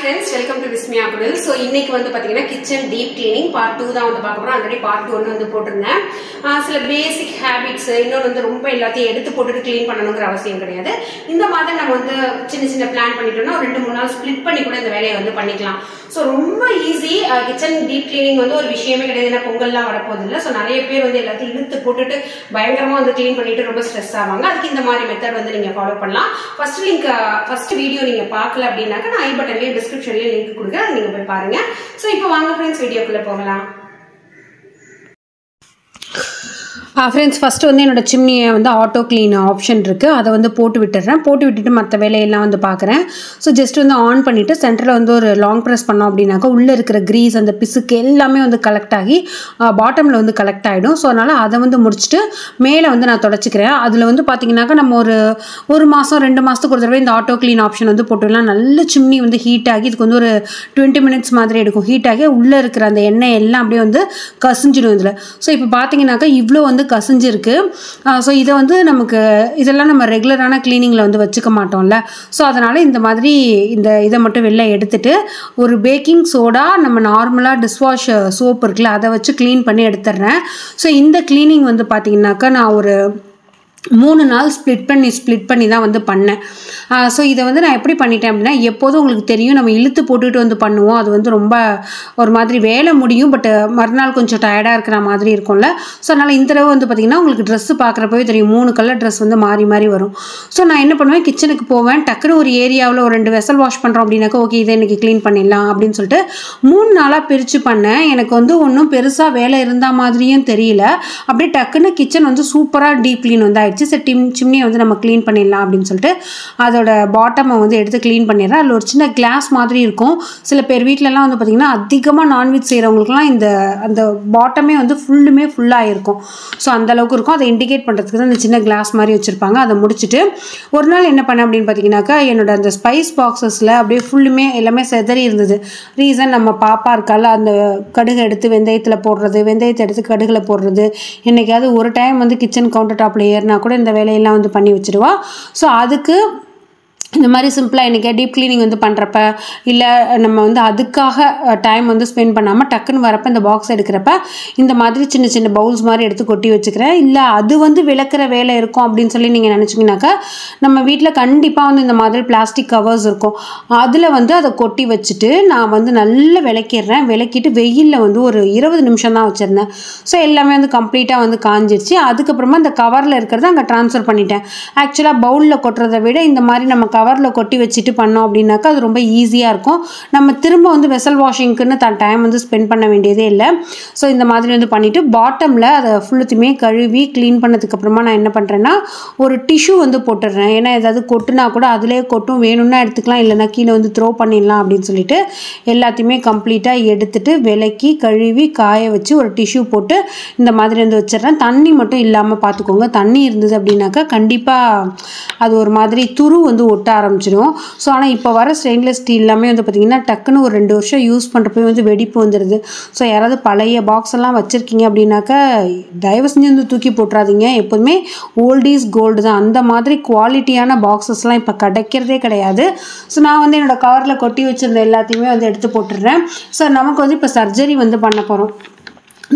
friends, welcome to Vismaya Kudil. So இன்னைக்கு வந்து பாத்தீங்கன்னா kitchen deep cleaning part 2 தான் வந்து பார்க்க போறோம். ஆல்ரெடி part 1 வந்து போட்டுருந்தேன். சில basic habits இன்னொரு வந்து ரொம்ப எல்லாத்தையும் எடுத்து போட்டுட்டு க்ளீன் பண்ணணும்ங்கற அவசியம் கிடையாது. இந்த மாதிரி நம்ம வந்து சின்ன பிளான் பண்ணிட்டோம்னா ஒரு 2-3 நாள் ஸ்ப்ளிட் பண்ணி கூட இந்த வேலையை வந்து பண்ணிக்கலாம். சோ ரொம்ப ஈஸி. கிச்சன் டீப் கிளீனிங் வந்து ஒரு விஷயமே கிடையாது. ஏன்னா பொங்கல்லாம் வரப்போகுது இல்லை. ஸோ நிறைய பேர் வந்து எல்லாத்தையும் இழுத்து போட்டுட்டு பயங்கரமா வந்து கிளீன் பண்ணிட்டு ரொம்ப ஸ்ட்ரெஸ் ஆவாங்க. அதுக்கு இந்த மாதிரி மெத்தட் வந்து நீங்க ஃபாலோ பண்ணலாம். ஃபர்ஸ்ட் வீடியோ நீங்க பார்க்கல அப்படின்னாக்க நான் ஐ பட்டன்லயும் டிஸ்கிரிப்ஷன்லயும் லிங்க் கொடுக்குறேன். நீங்க போய் பாருங்க. ஸோ இப்போ வாங்க ஃப்ரெண்ட்ஸ் வீடியோக்குள்ள போகலாம். ஃப்ரெண்ட்ஸ் ஃபஸ்ட்டு வந்து என்னோடய சிம்னியை வந்து ஆட்டோ க்ளீன் ஆப்ஷன் இருக்குது. அதை வந்து போட்டு விட்டுடுறேன். போட்டு விட்டுட்டு மற்ற வேலையெல்லாம் வந்து பார்க்குறேன். ஸோ ஜஸ்ட் வந்து ஆன் பண்ணிவிட்டு சென்டரில் வந்து ஒரு லாங் ப்ரெஸ் பண்ணோம் அப்படின்னாக்கா உள்ளே இருக்கிற க்ரீஸ் அந்த பிசுக்கு எல்லாமே வந்து கலெக்ட் ஆகி பாட்டமில் வந்து கலெக்ட் ஆகிடும். ஸோ அதனால் அதை வந்து முடிச்சுட்டு மேலே வந்து நான் தொடச்சிக்கிறேன். அதில் வந்து பார்த்திங்கனாக்கா நம்ம ஒரு மாதம் 2 மாதத்துக்கு ஒரு தடவை இந்த ஆட்டோ க்ளீன் ஆப்ஷன் வந்து போட்டுடலாம். நல்ல சிம்னி வந்து ஹீட் ஆகி இதுக்கு வந்து ஒரு 20 minutes மாதிரி எடுக்கும். ஹீட் ஆகி உள்ளே இருக்கிற அந்த எண்ணெய் எல்லாம் அப்படியே வந்து கசிஞ்சிடும் இதில். ஸோ இப்போ பார்த்தீங்கன்னாக்கா இவ்வளோ வந்து கசிஞ்சிருக்கு. ஸோ இதை வந்து இதெல்லாம் நம்ம ரெகுலரான கிளீனிங்கில் வந்து வச்சுக்க மாட்டோம்ல. ஸோ அதனால் இந்த மாதிரி இதை மட்டும் வெளில எடுத்துட்டு ஒரு பேக்கிங் சோடா நம்ம நார்மலாக டிஷ்வாஷ் சோப் இருக்குல்ல அதை வச்சு க்ளீன் பண்ணி எடுத்துடுறேன். ஸோ இந்த க்ளீனிங் வந்து பார்த்திங்கனாக்கா நான் ஒரு 3 நாள் ஸ்ப்ளிட் பண்ணி தான் வந்து பண்ணேன். ஸோ இதை வந்து நான் எப்படி பண்ணிட்டேன் அப்படின்னா, எப்போதும் உங்களுக்கு தெரியும் நம்ம இழுத்து போட்டுட்டு வந்து பண்ணுவோம். அது வந்து ரொம்ப ஒரு மாதிரி வேலை முடியும். பட் மறுநாள் கொஞ்சம் டயர்டாக இருக்கிற மாதிரி இருக்கும்ல. ஸோ அதனால் இந்த தடவை வந்து பார்த்திங்கன்னா உங்களுக்கு ட்ரெஸ்ஸு பார்க்குறப்பவே தெரியும் 3 கலர் ட்ரெஸ் வந்து மாறி மாறி வரும். ஸோ நான் என்ன பண்ணுவேன், கிச்சனுக்கு போவேன். டக்குன்னு ஒரு ஏரியாவில் ஒரு 2 வெசல் வாஷ் பண்ணுறோம் அப்படின்னாக்கா ஓகே இதை இன்றைக்கி க்ளீன் பண்ணிடலாம் அப்படின்னு சொல்லிட்டு 3 நாளாக பிரித்து பண்ணேன். எனக்கு வந்து ஒன்றும் பெருசாக வேலை இருந்தால் மாதிரியும் தெரியல. அப்படியே டக்குன்னு கிச்சன் வந்து சூப்பராக டீப் க்ளீன் வந்து ஆயிடுச்சு. சிம்னியை வந்து நம்ம க்ளீன் பண்ணிடலாம் அப்படின்னு சொல்லிட்டு அதோட பாட்டமை வந்து எடுத்து க்ளீன் பண்ணிடுறேன். அதில் ஒரு சின்ன கிளாஸ் மாதிரி இருக்கும். சில பேர் வீட்டிலலாம் வந்து பார்த்திங்கன்னா அதிகமாக நான்வெஜ் செய்கிறவங்களுக்குலாம் அந்த பாட்டமே வந்து ஃபுல்லாக இருக்கும். ஸோ அந்தளவுக்கு இருக்கும். அதை இண்டிகேட் பண்ணுறதுக்கு தான் அந்த சின்ன கிளாஸ் மாதிரி வச்சுருப்பாங்க. அதை முடிச்சுட்டு ஒரு நாள் என்ன பண்ணேன் அப்படின்னு பார்த்தீங்கன்னாக்கா என்னோட அந்த ஸ்பைஸ் பாக்ஸஸில் அப்படியே எல்லாமே செதறி இருந்தது. ரீசன் நம்ம பாப்பா இருக்கால அந்த கடுகு எடுத்து வெந்தயத்தில் போடுறது, வெந்தயத்தை எடுத்து கடுகில் போடுறது. என்றைக்காவது ஒரு டைம் வந்து கிச்சன் கவுண்டர் டாப்பில் ஏறினா கூட இந்த வேலையெல்லாம் வந்து பண்ணி வச்சுடுவா. ஸோ அதுக்கு இந்த மாதிரி சிம்பிளாக இன்றைக்கி டீப் க்ளீனிங் வந்து பண்ணுறப்ப இல்லை நம்ம வந்து அதுக்காக டைம் வந்து ஸ்பெண்ட் பண்ணாமல் டக்குன்னு வரப்போ இந்த பாக்ஸ் எடுக்கிறப்ப இந்த மாதிரி சின்ன சின்ன பவுல்ஸ் மாதிரி எடுத்து கொட்டி வச்சுக்கிறேன். இல்லை அது வந்து விளக்குற வேலை இருக்கும் அப்படின்னு சொல்லி நீங்கள் நினச்சிங்கனாக்கா நம்ம வீட்டில் கண்டிப்பாக வந்து இந்த மாதிரி பிளாஸ்டிக் கவர்ஸ் இருக்கும். அதில் வந்து அதை கொட்டி வச்சுட்டு நான் வந்து நல்லா விளக்கிடுறேன். விளக்கிட்டு வெயிலில் வந்து ஒரு 20 நிமிஷம் தான் வச்சுருந்தேன். ஸோ எல்லாமே வந்து கம்ப்ளீட்டாக வந்து காஞ்சிருச்சு. அதுக்கப்புறமா இந்த கவரில் இருக்கிறத அங்கே ட்ரான்ஸ்ஃபர் பண்ணிட்டேன். ஆக்சுவலாக பவுலில் கொட்டுறதை விட இந்த மாதிரி நம்ம கவரில் கொட்டி வச்சுட்டு பண்ணோம் அப்படின்னாக்கா அது ரொம்ப ஈஸியாக இருக்கும். நம்ம திரும்ப வந்து வெசல் வாஷிங்க்குன்னு டைம் வந்து ஸ்பெண்ட் பண்ண வேண்டியதே இல்லை. ஸோ இந்த மாதிரி வந்து பண்ணிவிட்டு பாட்டமில் அதை ஃபுல்லுத்தையுமே கழுவி க்ளீன் பண்ணதுக்கப்புறமா நான் என்ன பண்ணுறேன்னா ஒரு டிஷ்யூ வந்து போட்டுடுறேன். ஏன்னா ஏதாவது கொட்டுனா கூட அதிலே கொட்டும், வேணும்னா எடுத்துக்கலாம், இல்லைனா கீழே வந்து த்ரோ பண்ணிடலாம் அப்படின்னு சொல்லிட்டு எல்லாத்தையுமே கம்ப்ளீட்டாக எடுத்துட்டு விலக்கி கழுவி காய வச்சு ஒரு டிஷ்யூ போட்டு இந்த மாதிரி வந்து வச்சிடுறேன். தண்ணி மட்டும் இல்லாமல் பார்த்துக்கோங்க. தண்ணி இருந்தது அப்படின்னாக்கா கண்டிப்பாக அது ஒரு மாதிரி துரு வந்து ஒட்ட ஆரம்பிச்சிடும். ஸோ ஆனால் இப்போ வர ஸ்டெயின்லெஸ் ஸ்டீல் எல்லாமே வந்து பார்த்திங்கன்னா டக்குன்னு ஒரு 2 வருஷம் யூஸ் பண்ணுறப்போ வந்து வெடிப்பு வந்துடுது. ஸோ யாராவது பழைய பாக்ஸ் எல்லாம் வச்சுருக்கீங்க அப்படின்னாக்கா தயவு செஞ்சு வந்து தூக்கி போட்டுறாதீங்க. எப்போதுமே ஓல்ட் இஸ் கோல்டு தான். அந்த மாதிரி குவாலிட்டியான பாக்ஸஸ்லாம் இப்போ கிடைக்கிறதே கிடையாது. ஸோ நான் வந்து என்னோடய கவரில் கொட்டி வச்சுருந்த எல்லாத்தையுமே வந்து எடுத்து போட்டுடுறேன். ஸோ நமக்கு வந்து இப்போ சர்ஜரி வந்து பண்ண போகிறோம்.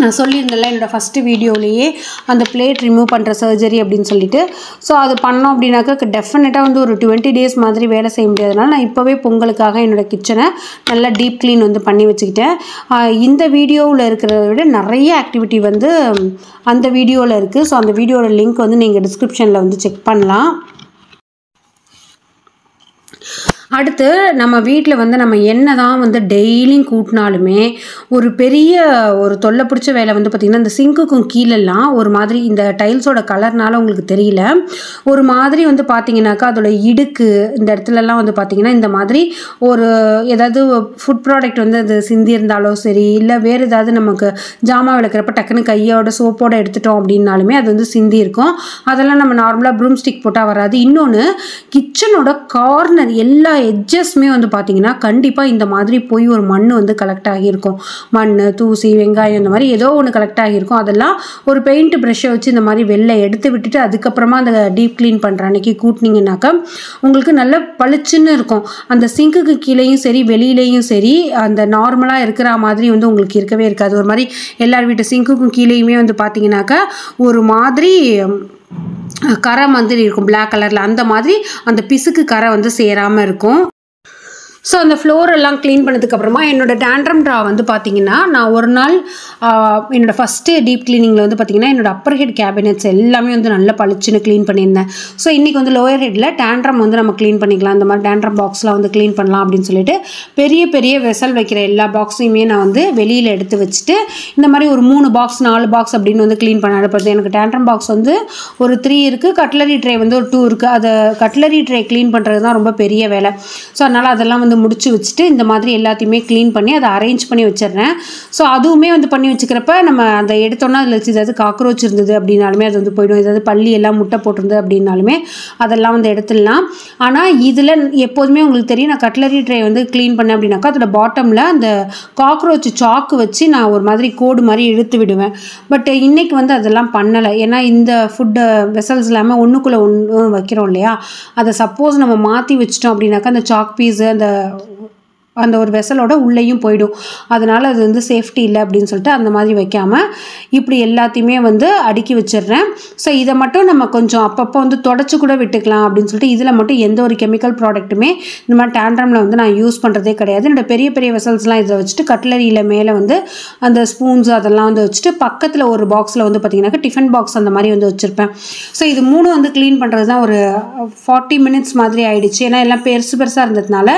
நான் சொல்லியிருந்தேன்ல என்னோடய ஃபஸ்ட்டு வீடியோலேயே அந்த பிளேட் ரிமூவ் பண்ணுற சர்ஜரி அப்படின்னு சொல்லிட்டு. ஸோ அது பண்ணோம் அப்படின்னாக்கா டெஃபினட்டாக வந்து ஒரு 20 days மாதிரி வேலை செய்ய முடியாதனால நான் இப்போவே பொங்கலுக்காக என்னோடய கிச்சனை நல்லா டீப் க்ளீன் வந்து பண்ணி வச்சுக்கிட்டேன். இந்த வீடியோவில் இருக்கிறத விட நிறைய ஆக்டிவிட்டி வந்து அந்த வீடியோவில் இருக்குது. ஸோ அந்த வீடியோட லிங்க் வந்து நீங்கள் டிஸ்கிரிப்ஷனில் வந்து செக் பண்ணலாம். அடுத்து நம்ம வீட்டில் வந்து நம்ம என்ன தான் வந்து டெய்லியும் கூட்டினாலுமே ஒரு பெரிய ஒரு தொல்லை பிடிச்ச வேலை வந்து பார்த்திங்கன்னா இந்த சிங்க்குக்கும் கீழெல்லாம் ஒரு மாதிரி இந்த டைல்ஸோட கலர்னால உங்களுக்கு தெரியல ஒரு மாதிரி வந்து பார்த்திங்கனாக்கா அதோட இடுக்கு இந்த இடத்துலலாம் வந்து பார்த்திங்கன்னா இந்த மாதிரி ஒரு ஏதாவது ஃபுட் ப்ராடக்ட் வந்து அது சிந்தி இருந்தாலும் சரி, இல்லை வேறு ஏதாவது நமக்கு ஜாமான் விளக்குறப்ப டக்குன்னு கையோட சோப்போடு எடுத்துட்டோம் அப்படின்னாலுமே அது வந்து சிந்தி இருக்கும். அதெல்லாம் நம்ம நார்மலாக ப்ரூம் ஸ்டிக் போட்டால் வராது. இன்னொன்று கிச்சனோட கார்னர் எல்லா எட்ஜஸ்மே வந்து பார்த்திங்கன்னா கண்டிப்பாக இந்த மாதிரி போய் ஒரு மண் வந்து கலெக்ட் ஆகியிருக்கும். மண், தூசி, வெங்காயம் இந்த மாதிரி ஏதோ ஒன்று கலெக்ட் ஆகியிருக்கும். அதெல்லாம் ஒரு பெயிண்ட் ப்ரெஷ்ஷை வச்சு இந்த மாதிரி வெளில எடுத்து விட்டுட்டு அதுக்கப்புறமா அந்த டீப் க்ளீன் பண்ணுற அன்றைக்கி கூட்டினீங்கன்னாக்கா உங்களுக்கு நல்ல பளிச்சுன்னு இருக்கும். அந்த சிங்க்குக்கு கீழேயும் சரி வெளியிலேயும் சரி அந்த நார்மலாக இருக்கிற மாதிரி வந்து உங்களுக்கு இருக்கவே இருக்காது. ஒரு மாதிரி எல்லார் வீட்டு சிங்க்குக்கும் கீழேயுமே வந்து பார்த்தீங்கன்னாக்கா ஒரு மாதிரி கரை மாதிரி இருக்கும் பிளாக் கலரில். அந்த மாதிரி அந்த பிசுக்கு கரை வந்து சேராமல் இருக்கும். ஸோ அந்த ஃப்ளோர் எல்லாம் க்ளீன் பண்ணதுக்கப்புறமா என்னோடய டேண்ட்ரம் ட்ரா வந்து பார்த்திங்கன்னா நான் ஒரு நாள் என்னோடய ஃபஸ்ட்டு டீப் க்ளீனிங்கில் வந்து பார்த்திங்கன்னா என்னோடய அப்பர் ஹெட் கேபினெட்ஸ் எல்லாமே வந்து நல்லா பளிச்சுன்னு க்ளீன் பண்ணியிருந்தேன். ஸோ இன்றைக்கி வந்து லோயர் ஹெட்டில் டேண்ட்ரம் வந்து நம்ம க்ளீன் பண்ணிக்கலாம், இந்த மாதிரி டேண்ட்ரம் பாக்ஸ்லாம் வந்து க்ளீன் பண்ணலாம் அப்படின்னு சொல்லிட்டு பெரிய பெரிய வெசல் வைக்கிற எல்லா பாக்ஸையுமே நான் வந்து வெளியில் எடுத்து வச்சுட்டு இந்த மாதிரி ஒரு 3 பாக்ஸ் 4 பாக்ஸ் அப்படின்னு வந்து க்ளீன் பண்ண அனுப்புறது. எனக்கு டேண்ட்ரம் பாக்ஸ் வந்து ஒரு 3 இருக்குது, கட்லரி ட்ரே வந்து ஒரு 2 இருக்குது. அதை கட்லரி ட்ரே க்ளீன் பண்ணுறது தான் ரொம்ப பெரிய வேலை. ஸோ அதனால் அதெல்லாம் வந்து முடிச்சு வச்சுட்டு இந்த மாதிரி எல்லாத்தையுமே க்ளீன் பண்ணி அதை அரேஞ்ச் பண்ணி வச்சிடுறேன். ஸோ அதுவுமே வந்து பண்ணி வச்சுக்கிறப்ப நம்ம அதை எடுத்தோன்னா அதில் ஏதாவது காக்ரோச் இருந்தது அப்படின்னாலுமே அது வந்து போயிடும். ஏதாவது பள்ளி எல்லாம் முட்டை போட்டிருந்தது அப்படின்னாலுமே அதெல்லாம் வந்து எடுத்துடலாம். ஆனால் இதில் எப்போதுமே உங்களுக்கு தெரியும் நான் கட்லரி ட்ரே வந்து க்ளீன் பண்ணேன் அப்படின்னாக்கா அதோட பாட்டமில் அந்த காக்ரோச் சாக்கு வச்சு நான் ஒரு மாதிரி கோடு மாதிரி இழுத்து விடுவேன். பட் இன்றைக்கி வந்து அதெல்லாம் பண்ணலை. ஏன்னா இந்த ஃபுட்டு வெசல்ஸ் இல்லாமல் ஒன்றுக்குள்ளே ஒன்று வைக்கிறோம் இல்லையா, அதை சப்போஸ் நம்ம மாற்றி வச்சிட்டோம் அப்படின்னாக்கா அந்த சாக் பீஸு அந்த ஒரு வெசலோட உள்ளேயும் போயிடும். அதனால் அது வந்து சேஃப்டி இல்லை அப்படின்னு சொல்லிட்டு அந்த மாதிரி வைக்காமல் இப்படி எல்லாத்தையுமே வந்து அடுக்கி வச்சிடுறேன். ஸோ இதை மட்டும் நம்ம கொஞ்சம் அப்பப்போ வந்து தொடச்சி கூட விட்டுக்கலாம் அப்படின்னு சொல்லிட்டு இதில் மட்டும் எந்த ஒரு கெமிக்கல் ப்ராடக்ட்டுமே இந்த மாதிரி டேண்ட்ரமில் வந்து நான் யூஸ் பண்ணுறதே கிடையாது. என்னோட பெரிய பெரிய வெசல்ஸ்லாம் இதில் வச்சுட்டு கட்லரியில் மேலே வந்து அந்த ஸ்பூன்ஸ் அதெல்லாம் வந்து வச்சுட்டு பக்கத்தில் ஒரு பாக்ஸில் வந்து பார்த்திங்கனாக்கா டிஃபன் பாக்ஸ் அந்த மாதிரி வந்து வச்சுருப்பேன். ஸோ இது 3 வந்து க்ளீன் பண்ணுறது தான் ஒரு 40 மினிட்ஸ் மாதிரி ஆகிடுச்சு. ஏன்னா எல்லாம் பெருசாக இருந்ததுனால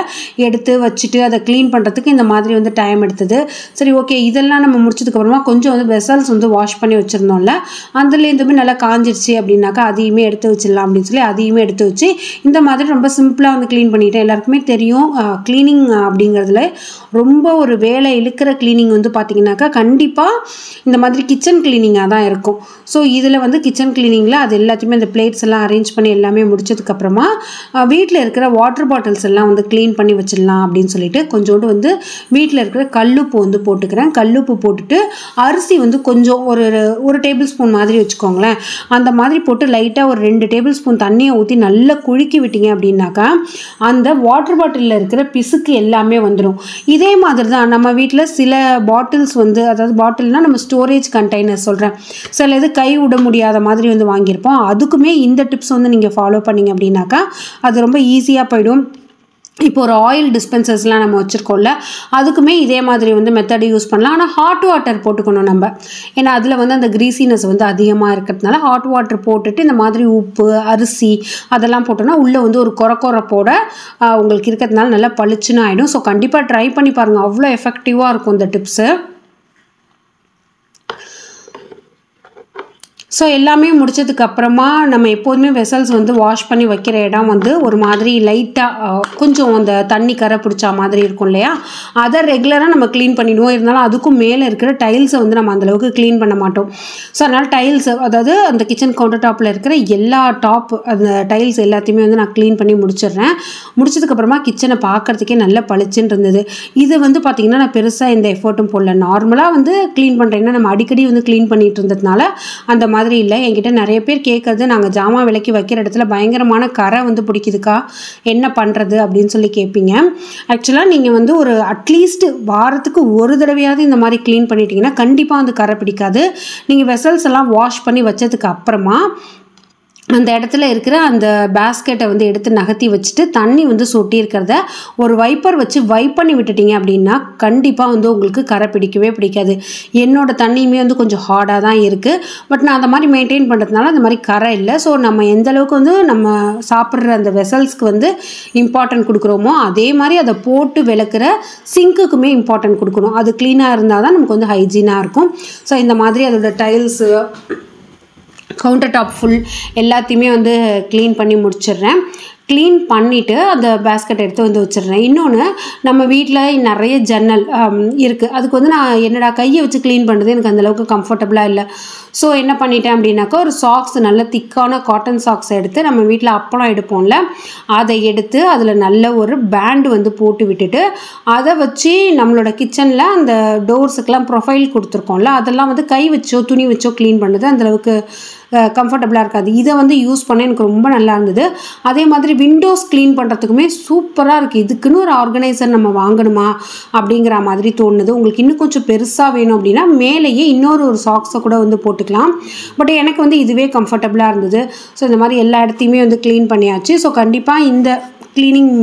எடுத்து வச்சுட்டு அதை க்ளீன் பண்ணுறதுக்கு இந்த மாதிரி வந்து டைம் எடுத்தது. சரி ஓகே, இதெல்லாம் நம்ம முடிச்சதுக்கப்புறமா கொஞ்சம் வந்து வெசல்ஸ் வந்து வாஷ் பண்ணி வச்சுருந்தோம்ல, அதுலேருந்துமே நல்லா காஞ்சிருச்சு அப்படின்னாக்கா அதையுமே எடுத்து வச்சிடலாம் அப்படின்னு சொல்லி அதையுமே எடுத்து வச்சு இந்த மாதிரி ரொம்ப சிம்பிளாக வந்து க்ளீன் பண்ணிட்டேன். எல்லாருக்குமே தெரியும் க்ளீனிங் அப்படிங்கிறதுல ரொம்ப ஒரு வேலை இழுக்கிற க்ளீனிங் வந்து பார்த்திங்கனாக்கா கண்டிப்பாக இந்த மாதிரி கிச்சன் க்ளீனிங்காக தான் இருக்கும். ஸோ இதில் வந்து கிச்சன் க்ளீனிங்கில் அது எல்லாத்தையுமே அந்த பிளேட்ஸ் எல்லாம் அரேஞ்ச் பண்ணி எல்லாமே முடிச்சதுக்கப்புறமா வீட்டில் இருக்கிற வாட்டர் பாட்டில்ஸ் எல்லாம் வந்து க்ளீன் பண்ணி வச்சிடலாம் அப்படின்னு சொல்லிட்டு கொஞ்சோண்டு வந்து வீட்டில் இருக்கிற கல்லுப்பு வந்து போட்டுக்கிறேன். கல்லுப்பு போட்டுட்டு அரிசி வந்து கொஞ்சம் ஒரு டேபிள் ஸ்பூன் மாதிரி வச்சுக்கோங்களேன், அந்த மாதிரி போட்டு லைட்டாக ஒரு 2 டேபிள் ஸ்பூன் தண்ணியை ஊற்றி நல்லா குலுக்கி விட்டீங்க அப்படின்னாக்கா அந்த வாட்டர் பாட்டிலில் இருக்கிற பிசுக்கு எல்லாமே வந்துடும். இதே மாதிரி தான் நம்ம வீட்டில் சில பாட்டில்ஸ் வந்து, அதாவது பாட்டில்னால் நம்ம ஸ்டோரேஜ் கண்டெய்னர் சொல்கிறேன், சில இது கை விட முடியாத மாதிரி வந்து வாங்கியிருப்போம். அதுக்குமே இந்த டிப்ஸ் வந்து நீங்கள் ஃபாலோ பண்ணிங்க அப்படின்னாக்கா அது ரொம்ப ஈஸியாக போயிடும். இப்போ ஒரு ஆயில் டிஸ்பென்சர்ஸ்லாம் நம்ம வச்சுருக்கோம்ல, அதுக்குமே இதே மாதிரி வந்து மெத்தட் யூஸ் பண்ணலாம். ஆனால் ஹாட் வாட்டர் போட்டுக்கணும் நம்ம, ஏன்னா அதில் வந்து அந்த க்ரீசினஸ் வந்து அதிகமாக இருக்கிறதுனால ஹாட் வாட்டர் போட்டுட்டு இந்த மாதிரி உப்பு அரிசி அதெல்லாம் போட்டோன்னா உள்ளே வந்து ஒரு கொரப்போட உங்களுக்கு இருக்கிறதுனால நல்லா பளிச்சுன்னு ஆகிடும். ஸோ கண்டிப்பாக ட்ரை பண்ணி பாருங்கள், அவ்வளோ எஃபெக்டிவாக இருக்கும் இந்த டிப்ஸு. ஸோ எல்லாமே முடிச்சதுக்கப்புறமா நம்ம எப்போதுமே வெசல்ஸ் வந்து வாஷ் பண்ணி வைக்கிற இடம் வந்து ஒரு மாதிரி லைட்டாக கொஞ்சம் அந்த தண்ணி கரை பிடிச்சா மாதிரி இருக்கும் இல்லையா, அதை ரெகுலராக நம்ம க்ளீன் பண்ணிடுவோம். இருந்தாலும் அதுக்கும் மேலே இருக்கிற டைல்ஸை வந்து நம்ம அந்தளவுக்கு க்ளீன் பண்ண மாட்டோம். ஸோ அதனால் டைல்ஸ், அதாவது அந்த கிச்சன் கவுண்டர் டாப்பில் இருக்கிற எல்லா அந்த டைல்ஸ் எல்லாத்தையுமே வந்து நான் க்ளீன் பண்ணி முடிச்சிடுறேன். முடிச்சதுக்கப்புறமா கிச்சனை பார்க்குறதுக்கே நல்ல பளிச்சுன்னு இருந்தது. இது வந்து பார்த்திங்கன்னா நான் பெருசாக இந்த எஃபர்ட்டும் போடல, நார்மலாக வந்து க்ளீன் பண்ணுறேன்னா நம்ம அடிக்கடி வந்து க்ளீன் பண்ணிட்டு இருந்ததுனால அந்த மாதிரி இல்லை. என்கிட்ட நிறைய பேர் கேட்குறது, நாங்கள் ஜாமான் விலைக்கு வைக்கிற இடத்துல பயங்கரமான கரை வந்து பிடிக்குதுக்கா, என்ன பண்ணுறது அப்படின்னு சொல்லி கேட்பீங்க. ஆக்சுவலாக நீங்கள் வந்து ஒரு அட்லீஸ்ட் வாரத்துக்கு ஒரு தடவையாவது இந்த மாதிரி க்ளீன் பண்ணிட்டீங்கன்னா கண்டிப்பாக வந்து கரை பிடிக்காது. நீங்கள் வெசல்ஸ் எல்லாம் வாஷ் பண்ணி வச்சதுக்கு அப்புறமா அந்த இடத்துல இருக்கிற அந்த பேஸ்கெட்டை வந்து எடுத்து நகர்த்தி வச்சுட்டு தண்ணி வந்து சொட்டி இருக்கிறத ஒரு வைப்பர் வச்சு வைப் பண்ணி விட்டுட்டிங்க அப்படின்னா கண்டிப்பாக வந்து உங்களுக்கு கரை பிடிக்கவே பிடிக்காது. என்னோடய தண்ணியுமே வந்து கொஞ்சம் ஹார்டாக தான் இருக்குது, பட் நான் அந்த மாதிரி மெயின்டைன் பண்ணுறதுனால அந்த மாதிரி கரை இல்லை. ஸோ நம்ம எந்த அளவுக்கு வந்து நம்ம சாப்பிட்ற அந்த வெசல்ஸ்க்கு வந்து இம்பார்ட்டன்ட் கொடுக்குறோமோ அதே மாதிரி அதை போட்டு விளக்குற சிங்க்குக்குமே இம்பார்ட்டன்ட் கொடுக்கணும். அது க்ளீனாக இருந்தால் தான் நமக்கு வந்து ஹைஜீனாக இருக்கும். ஸோ இந்த மாதிரி அதோட டைல்ஸு கவுண்டர் டாப் ஃபுல் எல்லாத்தையுமே வந்து க்ளீன் பண்ணி முடிச்சிடுறேன். க்ளீன் பண்ணிவிட்டு அந்த பேஸ்கெட் எடுத்து வந்து வச்சிடுறேன். இன்னொன்று, நம்ம வீட்டில் நிறைய ஜன்னல் இருக்குது. அதுக்கு வந்து நான் என்னடா கையை வச்சு க்ளீன் பண்ணுறது எனக்கு அந்தளவுக்கு கம்ஃபர்டபுளாக இல்லை. ஸோ என்ன பண்ணிட்டேன் அப்படின்னாக்கா, ஒரு சாக்ஸ் நல்ல திக்கான காட்டன் சாக்ஸ் எடுத்து, நம்ம வீட்டில் அப்பளம் எடுப்போம்ல, அதை எடுத்து அதில் நல்ல ஒரு பேண்டு வந்து போட்டு விட்டுட்டு, அதை வச்சு நம்மளோட கிச்சனில் அந்த டோர்ஸுக்கெலாம் ப்ரொஃபைல் கொடுத்துருக்கோம்ல, அதெல்லாம் வந்து கை வச்சோ துணி வச்சோ க்ளீன் பண்ணுறது அந்தளவுக்கு கம்ஃபர்டபுளாக இருக்காது. இதை வந்து யூஸ் பண்ண எனக்கு ரொம்ப நல்லா இருந்தது. அதே மாதிரி விண்டோஸ் க்ளீன் பண்ணுறதுக்குமே சூப்பராக இருக்குது. இதுக்குன்னு ஒரு ஆர்கனைசர் நம்ம வாங்கணுமா அப்படிங்கிற மாதிரி தோணுது. உங்களுக்கு இன்னும் கொஞ்சம் பெருசாக வேணும் அப்படின்னா மேலேயே இன்னொரு சாக்ஸை கூட வந்து போட்டுக்கலாம். பட் எனக்கு வந்து இதுவே கம்ஃபர்டபுளாக இருந்தது. ஸோ இந்த மாதிரி எல்லா இடத்தையுமே வந்து க்ளீன் பண்ணியாச்சு. ஸோ கண்டிப்பாக இந்த க்ளீனிங்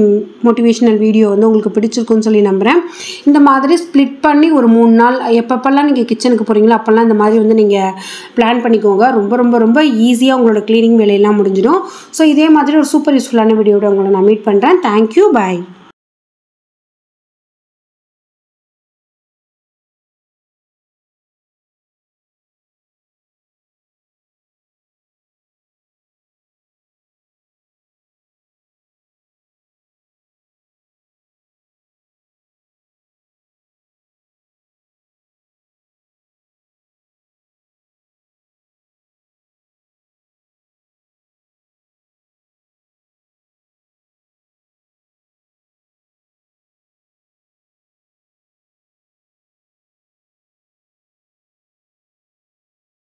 மோட்டிவேஷனல் வீடியோ வந்து உங்களுக்கு பிடிச்சிருக்குன்னு சொல்லி நம்புகிறேன். இந்த மாதிரி ஸ்ப்ளிட் பண்ணி ஒரு 3 நாள் எப்பப்பெல்லாம் நீங்கள் கிச்சனுக்கு போகிறீங்களோ அப்போல்லாம் இந்த மாதிரி வந்து நீங்கள் பிளான் பண்ணிக்கோங்க. ரொம்ப ரொம்ப ரொம்ப ஈஸியாக உங்களோட க்ளீனிங் வேலையெல்லாம் முடிஞ்சிடும். ஸோ இதே மாதிரி ஒரு சூப்பர் யூஸ்ஃபுல்லான வீடியோட உங்களை நான் மீட் பண்ணுறேன். தேங்க்யூ, பாய்.